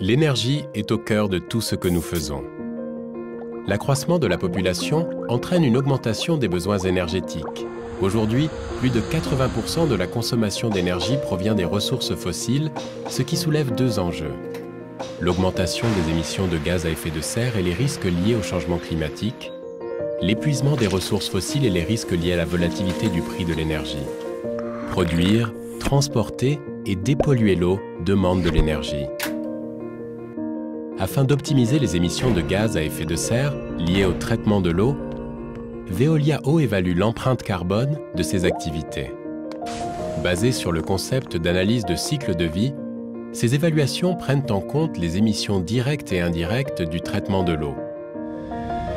L'énergie est au cœur de tout ce que nous faisons. L'accroissement de la population entraîne une augmentation des besoins énergétiques. Aujourd'hui, plus de 80% de la consommation d'énergie provient des ressources fossiles, ce qui soulève deux enjeux. L'augmentation des émissions de gaz à effet de serre et les risques liés au changement climatique, l'épuisement des ressources fossiles et les risques liés à la volatilité du prix de l'énergie. Produire, transporter et dépolluer l'eau demande de l'énergie. Afin d'optimiser les émissions de gaz à effet de serre liées au traitement de l'eau, Veolia Eau évalue l'empreinte carbone de ses activités. Basées sur le concept d'analyse de cycle de vie, ces évaluations prennent en compte les émissions directes et indirectes du traitement de l'eau.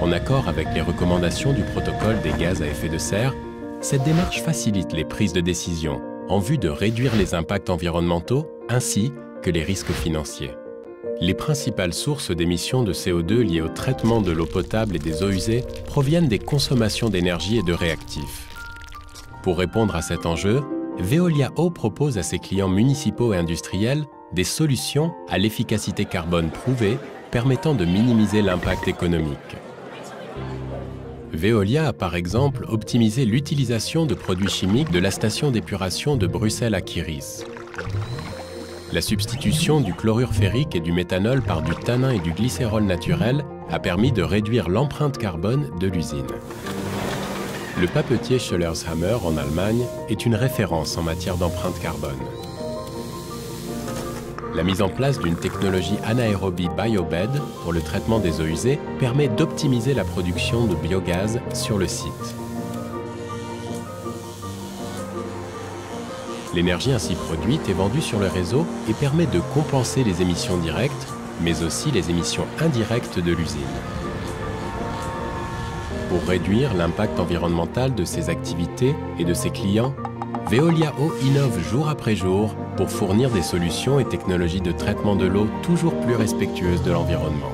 En accord avec les recommandations du protocole des gaz à effet de serre, cette démarche facilite les prises de décision en vue de réduire les impacts environnementaux ainsi que les risques financiers. Les principales sources d'émissions de CO2 liées au traitement de l'eau potable et des eaux usées proviennent des consommations d'énergie et de réactifs. Pour répondre à cet enjeu, Veolia Eau propose à ses clients municipaux et industriels des solutions à l'efficacité carbone prouvée permettant de minimiser l'impact économique. Veolia a par exemple optimisé l'utilisation de produits chimiques de la station d'épuration de Bruxelles à Kiris. La substitution du chlorure ferrique et du méthanol par du tanin et du glycérol naturel a permis de réduire l'empreinte carbone de l'usine. Le papetier Schollershammer en Allemagne est une référence en matière d'empreinte carbone. La mise en place d'une technologie anaérobie biobed pour le traitement des eaux usées permet d'optimiser la production de biogaz sur le site. L'énergie ainsi produite est vendue sur le réseau et permet de compenser les émissions directes, mais aussi les émissions indirectes de l'usine. Pour réduire l'impact environnemental de ses activités et de ses clients, Veolia Eau innove jour après jour pour fournir des solutions et technologies de traitement de l'eau toujours plus respectueuses de l'environnement.